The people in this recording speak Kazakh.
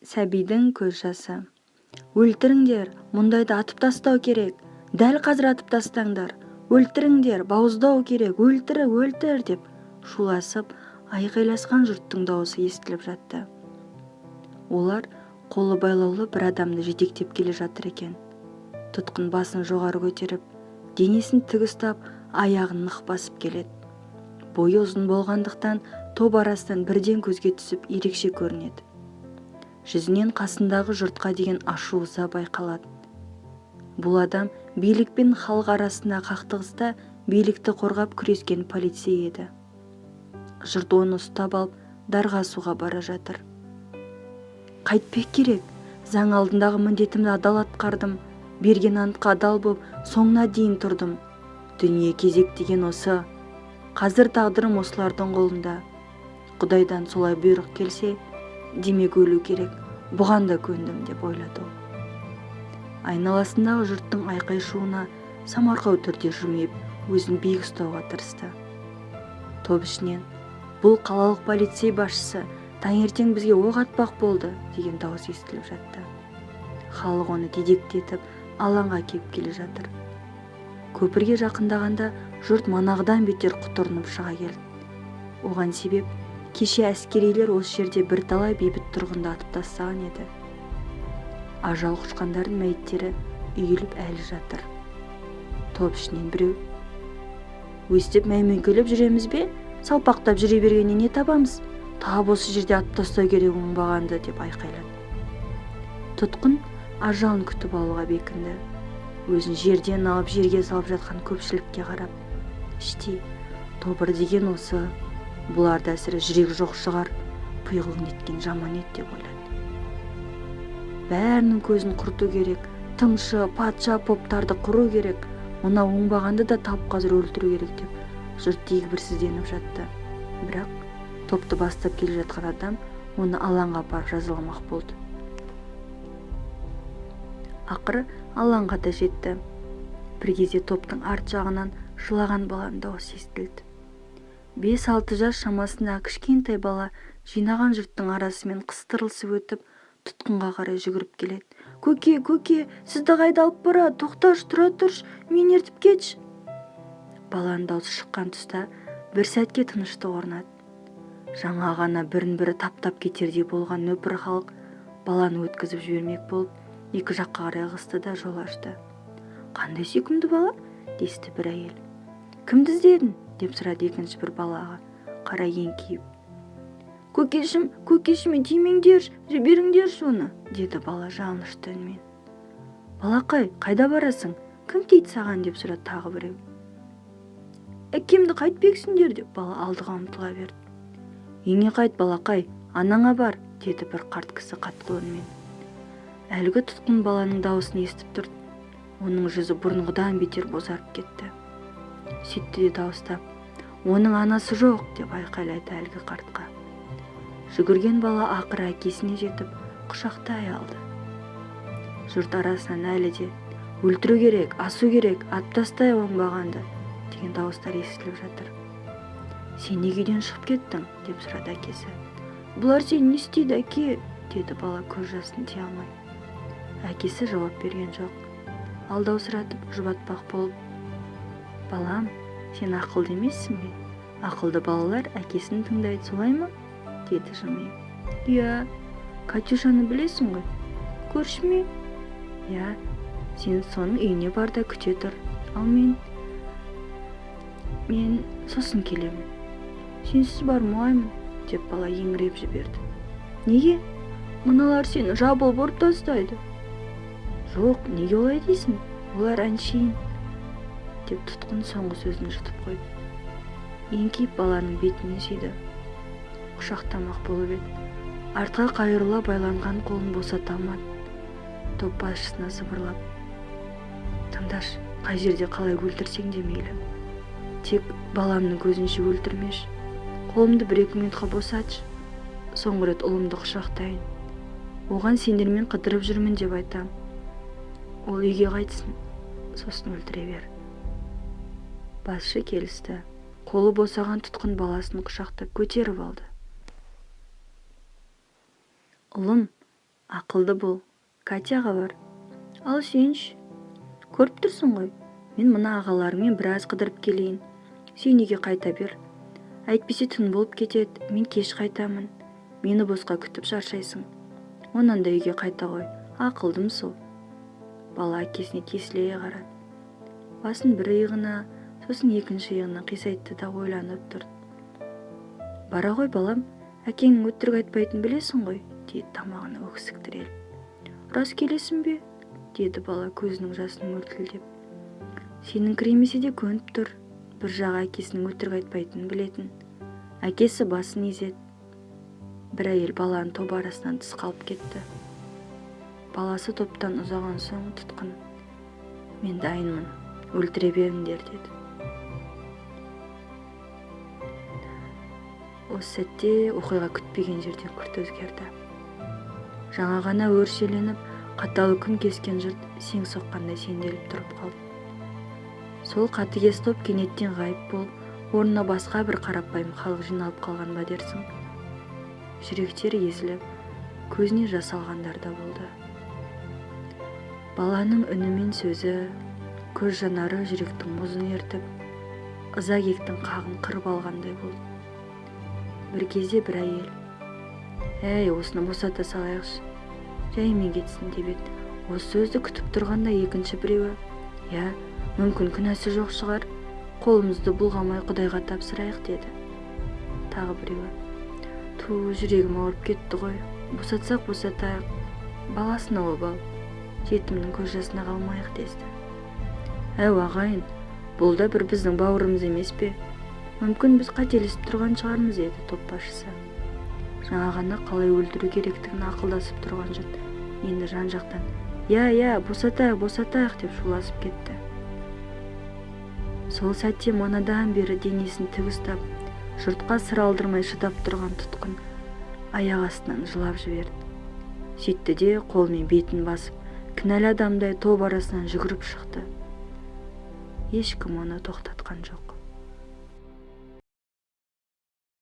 Сәбидің көз жасы. Өлтіріңдер, мұндайды атып тастау керек. Дәл қазір атып тастаңдар. Өлтіріңдер, бауыздау керек. Өлтір деп шуласып, айқайласқан жұрттың дауысы естіліп жатты. Олар қолы байлаулы бір адамды жетектеп келе жатыр екен. Тұтқын басын жоғары көтеріп, денесін тік ұстап, аяғын нық басып келеді. Бойы ұзын болғандықтан топ арасынан бірден көзге түсіп ерекше көрінеді. Жүзінен қасындағы жұртқа деген ашу-ыза байқалады. Бұл адам билік пен халық арасында қақтығыста билікті қорғап күрескен полицей еді. Жұрт оны ұстап алып дарға асуға бара жатыр. Қайтпек керек. Заң алдындағы міндетімді адал атқардым. Берген антқа адал боп, соңына дейін тұрдым. Дүние кезек деген осы. Қазір тағдырым осылардың қолында. Құдайдан солай бұйрық келсе, демек өлу керек. Бұған да көндім деп ойлады ол. Айналасындағы жұрттың айқай-шуына самарқау түрде жымиып, өзін биік ұстауға тырысты. Топ ішінен, бұл қалалық полицей басшысы таңертең бізге оқ атпақ болды деген дауыс естіліп жатты. Халық оны дедектетіп, алаңға кеп келе жатыр. Көпірге жақындағанда жұрт манағыдан бетер құтырынып шыға келді. Оған себеп, кеше әскерилер осы жерде бірталай бейбіт тұрғынды атып тастаған еді. Ажал құшқандардың мәйіттері үйіліп әлі жатыр. Топ ішінен біреу: өстіп мәймөңкелеп жүреміз бе? Салпақтап жүре бергеннен не табамыз? Тап осы жерде атып тастау керек оңбағанды деп айқайлады. Тұтқын ажалын күтіп алуға бекінді. Өзін жерден алып жерге салып жатқан көпшілікке қарап: іштей, тобыр деген осы. Бұларда әсірі жүрек жоқ шығар, пиғыл неткен жаман ет деп ойлады. Бәрінің көзін құрту керек, тыңшы, патша, поптарды құру керек, мына оңбағанды да тап қазір өлтіру керек деп жұрт дегбірсізденіп жатты. Бірақ топты бастап келе жатқан адам оны алаңға апарып жазаламақ болды. Ақыры алаңға да жетті. Бір кезде топтың арт жағынан жылаған баланың дауысы естілді. 5-6 жас шамасында кішкентай бала жинаған жұрттың арасымен қыстырылысып өтіп, тұтқынға қарай жүгіріп келеді. Көке, сізді қайда алып барады? Тоқташы, тұра тұршы, мен ертіп кетші. Баланың даусы шыққан тұста бір сәтке тыныштық орнады. Жаңа ғана бірін-бірі таптап кетердей болған нөпір халық баланы өткізіп жібермек болып, екі жаққа қарай ығысты да жол ашты. Қандай сүйкімді бала? Десті бір әйел. Кімді іздедің? Деп сұрады екінші бір балаға қарай еңкейіп. Көкешім, тимеңдерші, жіберіңдерші оны, деді бала жалынышты үнмен. Балақай, қайда барасың? Кім тиді саған? Деп сұрады тағы біреу. Әкемді қайтпексіңдер деп бала алдыға ұмтыла берді. Үйіңе қайт, балақай, анаңа бар, деді бір қарт кісі қатқыл үнмен. Әлгі тұтқын баланың дауысын естіп тұрды. Оның жүзі бұрынғыдан бетер бозарып кетті. Сөйтті де дауыстап: оның анасы жоқ деп айқайлады әлгі қартқа. Жүгірген бала ақыры әкесіне жетіп құшақтай алды. Жұрт арасынан әлі де: өлтіру керек, асу керек, атып тастай оңбағанды деген дауыстар естіліп жатыр. Сен неге үйден шығып кеттің? Деп сұрады әкесі. Бұлар сені не істейді, әке? Деді бала көз жасын тия алмай. Әкесі жауап берген жоқ. Алдаусыратып жұбатпақ болып: балам, сен ақылды емессің бе? Ақылды балалар әкесін тыңдайды, солай ма? Деді жымиып. Иә, Катюшаны білесің ғой? Көрші ме? Иә, сен соның үйіне бар да күте тұр. Ал мен сосын келемін. Сенсіз бармаймын, деп бала еңіреп жіберді. Неге? Мыналар сені жабылып ұрып тастайды. Жоқ, неге олай дейсің? Олар әншейін, деп тұтқын соңғы сөзін жұтып қойды. Еңкейіп баланың бетінен сүйді. Құшақтамақ болып еді. Артқа қайырыла байланған қолын босата алмады. Топ басшысына сыбырлап: тыңдашы, қай жерде қалай өлтірсең де мейлі. Тек баламның көзінше өлтірмеші. Қолымды 1-2 минутқа босатшы. Соңғы рет ұлымды құшақтайын. Оған сендермен қыдырып жүрмін деп айтам. Ол үйге қайтсын, сосын өлтіре бер. Басшы келісті. Қолы босаған тұтқын баласын құшақтап көтеріп алды. Ұлым, Ақылды бол. Катяға бар. Ал сенші? Көріп тұрсың ғой, мен мына ағаларыңмен біраз қыдырып келейін. Сен үйге қайта бер. Әйтпесе түн болып кетеді, мен кеш қайтамын. Мені босқа күтіп шаршайсың. Онан да үйге қайта ғой. Ақылдым сол. Бала әкесіне тесіле қарады. Басын бір иығына, сосын екінші иығына қисайтты да ойланып тұрды. Бара ғой балам, әкеңнің өтірік айтпайтынын білесің ғой, деді тамағына өксік тіреліп. Рас келесің бе? Деді бала көзінің жасын мөлтілдеп. Сенің кіремесе де көніп тұр. Бір жағы әкесінің өтірік айтпайтынын білетін. Әкесі басын изеді. Бір әйел баланы топ арасынан тыс қалып кетті. Баласы топтан ұзаған соң тұтқын. Мен дайынмын, өлтіре беріңдер деді. Осы сәтте оқиға күтпеген жерден күрт өзгерді. Жаңа ғана өршеленіп, қаталы күн кескен жұрт сең соққандай сенделіп тұрып қалды. Сол қатыгез топ кенеттен ғайып болып, орнына басқа бір қарапайым халық жиналып қалған ба дерсің. Жүректері езіліп, көзіне жас алғандар да болды. Баланың үні мен сөзі, көз жанары жүректің мұзын ертіп, ыза кектің қағын қырып алғандай болды. Бір кезде бір әйел: «Әй, осыны босата салайықшы, жайымен кетсін» деп еді. Осы сөзді күтіп тұрғанда екінші біреуі: «Я, мүмкін күнәсі жоқ шығар, қолымызды бұлғамай Құдайға тапсырайық» деді. Тағы біреуі: «Ту, жүрегім ауырып кетті ғой, босатсақ босатайық, баласына обал, жетімнің көз жасына қалмайық» десті. «Әу ағайын, бұл да бір біздің бауырымыз емес пе? Мүмкін біз қателесіп тұрған шығармыз» деді топ басшысы. Жаңа ғана қалай өлтіру керектігін ақылдасып тұрған жұрт енді жан-жақтан «Я, босатайық» деп шуласып кетті. Сол сәтте манадан бері денесін тік ұстап, жұртқа сыр алдырмай шыдап тұрған тұтқын аяқ астынан жылап жіберді. Сөйтті де қолмен бетін басып, кінәлі адамдай топ арасынан жүгіріп шықты. Ешкім оны тоқтатқан жоқ.